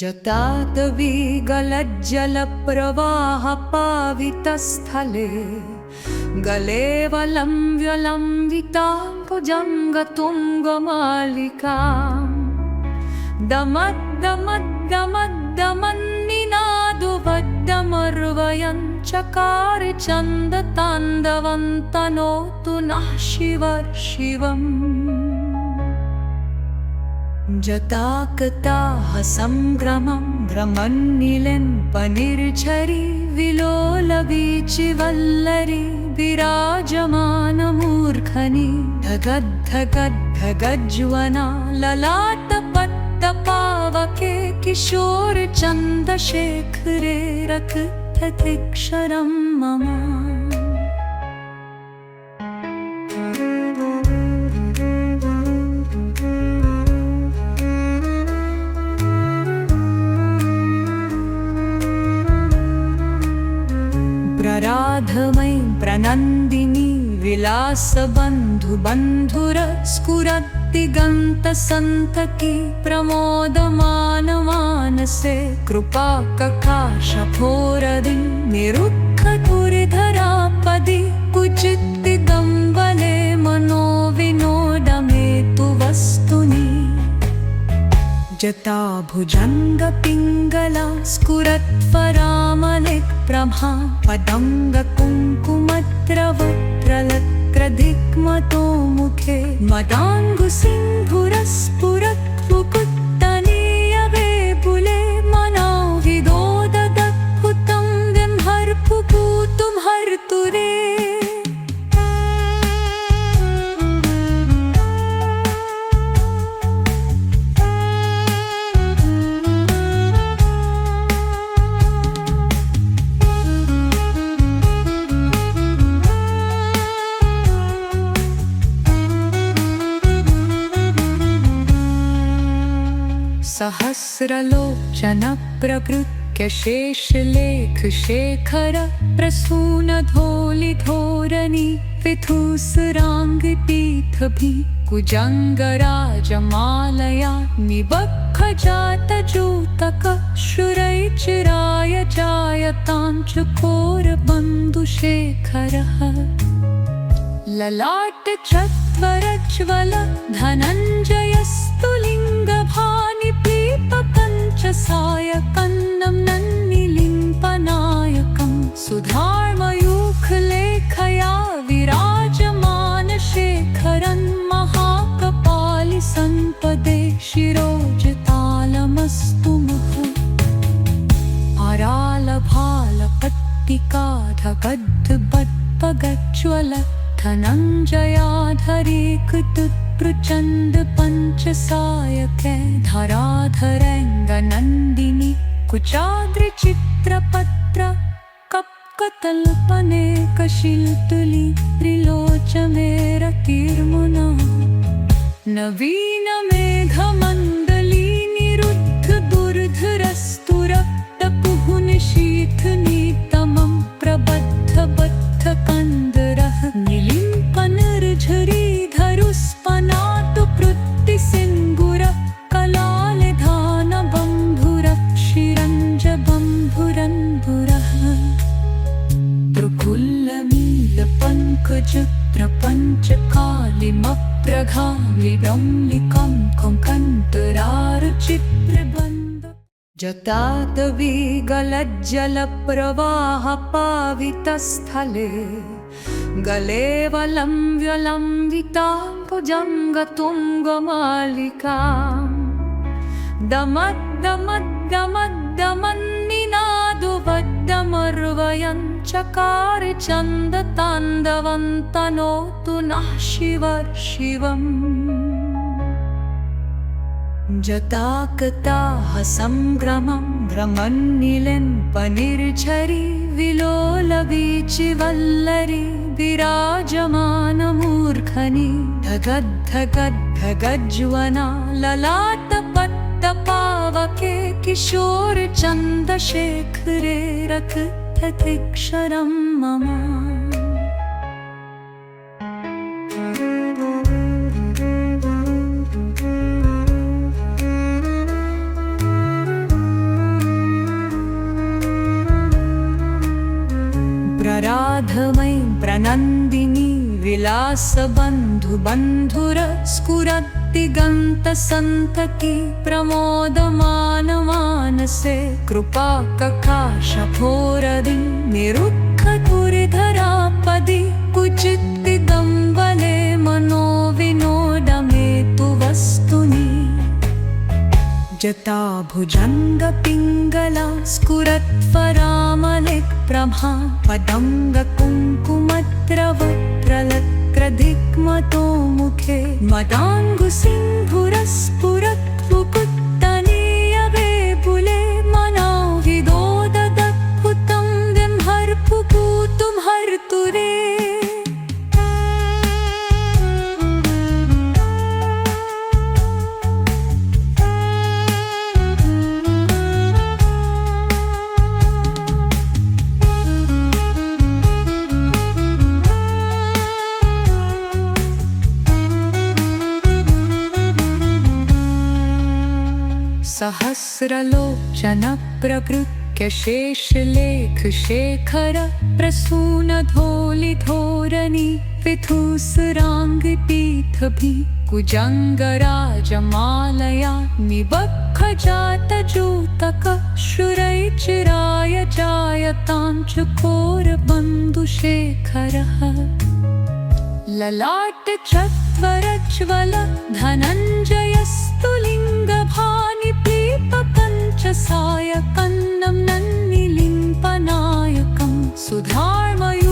जटाटवीगलज्जलप्रवाहपावितस्थले गलेवलं व्यलम्बितां भुजङ्गतुङ्गमालिकाम् दमद्दमद्दमद्दमन्निनादुबद्धमर्वयं चकार छन्दताण्डवन्तनोतु नः शिवम्। जटाकटाह संग्रमं भ्रमन्निलिम्पनिर्झरी विलोलवीचिवल्लरी विराजमानमूर्धनि धगद्धगद्धगज्वना ललाटपट्टपावके किशोरचन्दशेखरे रक्ततिक्षरं मम। प्रराधमयी प्रनन्दिनी विलासबन्धुबन्धुरस्फुरद्दिगन्तसन्तकी प्रमोदमानमानसे कृपाककाशफोरदि निरुद्धधुरिधरापदि कुचिद्दिगम्बले मनोविनोदमेतु वस्तुनि। जटाभुजङ्गपिङ्गला स्फुरत्वरामलिक्प्रभा पदङ्गकुङ्कुमद्रवत्रलक्रदिग्मतो मुखे मदाङ्गुसिंहुरस्फुरत्मुकुट्तनीयवेपुले मनाविदोददद्भुतं विंहर्पुपूतुं हर्तुरे। सहस्रलोचनप्रकृत्यशेषलेखशेखर प्रसूनधोलिधोरणी विधूसराङ्गपीठभि कुजङ्गराजमालया निबद्धजातजूतक शुरैर्चिराय जायतां चकोरबन्धुशेखरः। ललाटचत्वरज्वल धनञ्जयस्तुलिङ्गभानिपीतपञ्चसायकन्नं नन्निलिम्पनायकं सुधार्मयूखलेखया विराजमानशेखरन् महाकपालिसम्पदे शिरोजतालमस्तु मुहुः। आरालभालपट्टिकाधगद्धबद्धज्वल धनञ्जयाधरीकृतप्रचण्ड पञ्चसायके धराधरङ्गनन्दिनी कुचाद्रिचित्रपत्र कप्कतल्पनेकशिल्तुली त्रिलोचमेरकीर्मुना नवीनमेघमण्डली निरुद्धदुर्धरस्तुरक्तपुहुनिशीथनीतमं प्रबद्धबद्धकन्दरः निलिम्पनिर्झरीधरुस्पनातु पृत्तिसिङ्गुर कलालधानबन्धुरक्षिरञ्जबन्धुरन्धुरः। प्रफुल्लमीलपङ्कजप्रपञ्चकालिमप्रघालिरम्लिकं कङ्कन्तरारुचित्रबन्ध। जटाटवीगलज्जलप्रवाहपावितस्थले गलेवलं व्यलम्बितां भुजङ्गतुङ्गमालिकाम् दमद्दमद्दमद्दमन्निनादुबद्धमर्वयं चकार छन्दताण्डवन्तनोतु नः शिवम्। जटाकटाह संग्रमं भ्रमन्निलिम्पनिर्झरी विलोलवीचिवल्लरी विराजमानमूर्धनि धगद्धगद्धगज्वना ललाटपट्टपावके किशोरचन्दशेखरे रक्ततिक्षरं मम। प्रनन्दिनी विलासबन्धुबन्धुरस्फुरद्दिगन्तसन्तति प्रमोदमानमानसे कृपाककाशफोरदिं निरुद्धधुरिधरापदि कुचिद्दिगम्बले मनोविनोदमेतु वस्तुनि जता भुजङ्गपिङ्गला स्फुरत्वरामलिक्प्रभा पदङ्गकुङ्कुमद्रवप्रलक्त्रदिग्मतो मुखे मदाङ्गुसिंहुरस्फुरत्मुकुत्तनीयवेपुले मनाविदोददद्भुतं विंहर्पुपूतुं हर्तुरे सहस्रलोचनप्रकृत्य शेषलेखशेखर प्रसूनधोलिधोरणी विधुसराङ्गपीठभि कुजङ्गराजमालया निबद्धजातजूतक शुरैचिराय जायतां चकोरबन्धुशेखरः ललाटचत्वरज्वल धनञ्जयस्तुलिङ्गभानि पञ्चसायकन्नं नन्निलिम्पनायकं सुधार्मयूखलेखया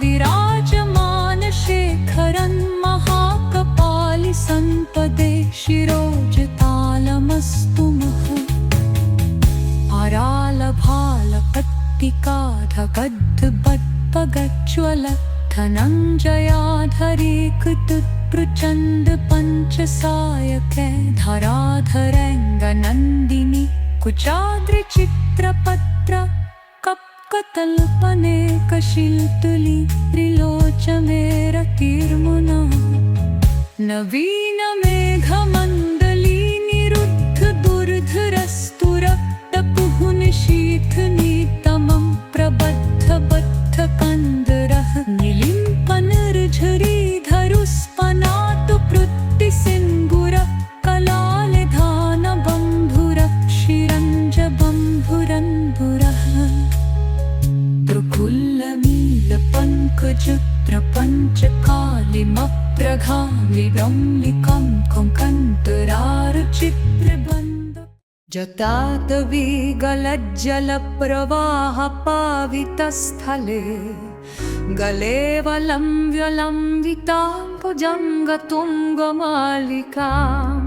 विराजमानशेखरन् महाकपालिसन्पदे शिरोजतालमस्तु महः आरालभालपट्टिकाधगद्भट्पगज्ज्वल धनञ्जयाधरीकृतप्रचण्ड पञ्चसायके धराधरङ्गनन्दिनी कुचाद्रिचित्रपत्र कप्कतल्पनेकशिल्तुली त्रिलोचनेरतिर्मुना नवीनमेघमण्डली निरुद्धदुर्धरस्तुरक्तकुहुनिशीथनीतमं प्रबद्धबद्धकन्दरः निलिम्पनर्झरीधरुस्पनातु पृत्तिसिन्धुर कलालिधानबन्धुरक्षिरञ्जबन्धुरन्धुरः प्रफुल्लमीलपङ्कजप्रपञ्चकालिमप्रघालिरम्लिकं कङ्कन्तरारुचित्रबन्ध जतातविगलज्जलप्रवाहपावितस्थले गले वलं व्यलम्बितां भुजङ्गतुङ्गमालिकां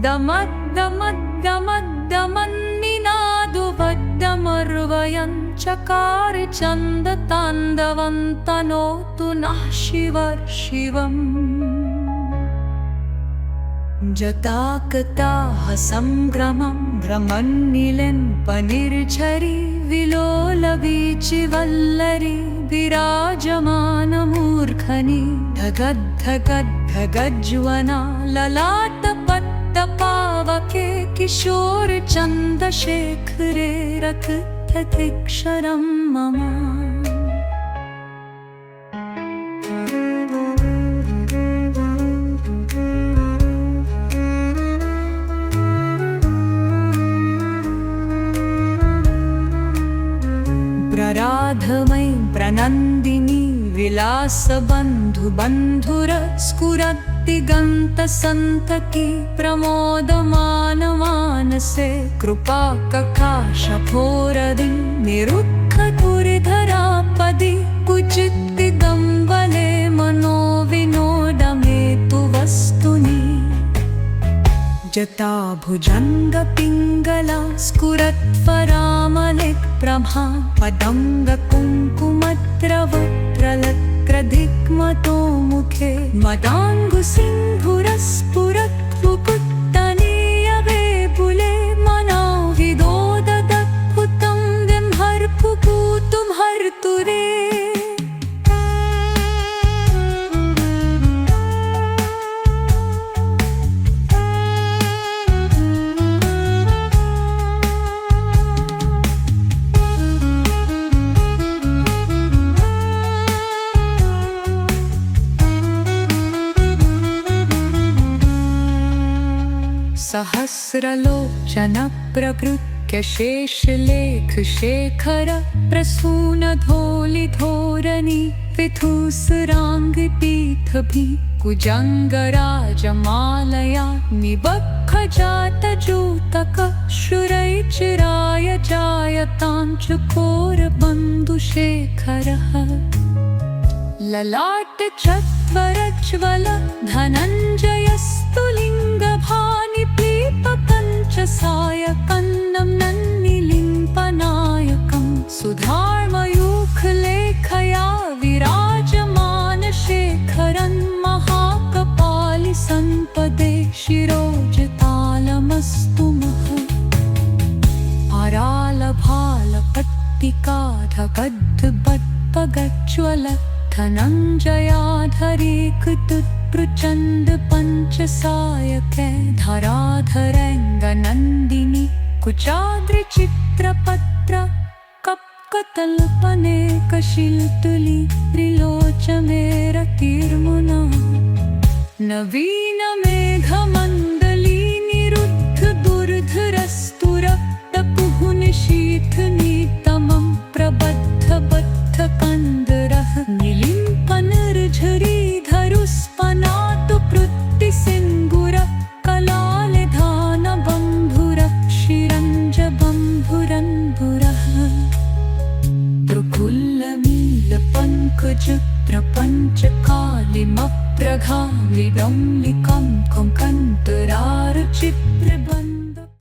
दमद्दमद्दमद्दमन्निनादुबद्धमर्वयन् चकार चन्दताण्डवन्तनोतु नः शिवम् जताकताः संग्रमं भ्रमन्निलिम्पनिर्झरी विलोलवीचिवल्लरी विराजमानमूर्धनि धगद्धगद्धगज्वना ललाटपट्टपावके किशोरचन्दशेखरे रक्ततिक्षरं मम प्रराधमयीं प्रनन्दिनी विलासबन्धुबन्धुरस्फुरद्दिगन्तसन्तति प्रमोदमानमानसे कृपाककाशफोरदिं निरुद्धधुरिधरापदि कुचिद्दिगम्बले मनोविनोदमेतु वस्तुनि जता भुजङ्गपिङ्गला स्फुरत्वरामलिक्प्रभा पदङ्गकुङ्कुमद्रवप्रलक्त्रदिग्मतो मुखे मदाङ्गुसिंहुरस्फुरत्मुकुत्तनीयवेपुले मनाविदोददद्भुतं विंहर्पुपूतुं हर्तुरे सहस्रलोचन प्रकृत्य शेषलेख शेखर प्रसून धोलि धोरणी विधुसरांग पीठभि कुजंगराजमालया निबक्ख जात जूतक शुरैचिराय जायतांचकोर बन्धुशेखरः ललाट चत्वरज्वल धनञ्जयस्तुलिङ्गभानि पीपकञ्चसायकन्नं नन्निलिम्पनायकं सुधार्मयूखलेखया विराजमानशेखरन् महाकपालि संपदे शिरोजतालमस्तु महः आरालभालपट्टिकाधगद्भट्पगज्ज्वल धनञ्जयाधरेकतुत्प्रचण्ड पञ्चसायके धराधरङ्गनन्दिनी कुचाद्रिचित्रपत्र कप्कतल्पनेकशिल्तुली त्रिलोचमेरतिर्मुना नवीनमेघमण्डली निरुद्ध दुर्धरस्तुर टपुहुनिशीथनीतमं प्रबद्धबद्धकन्दरः निलिम्पनर्झरीधरुस्पनातु पृत्तिसिङ्गुर कलालिधानबम्भुर क्षिरञ्जबम्भुरन्भुरः प्रफुल्लमीलपङ्कज प्रपञ्चकालिमप्रघालिडम्लिकम्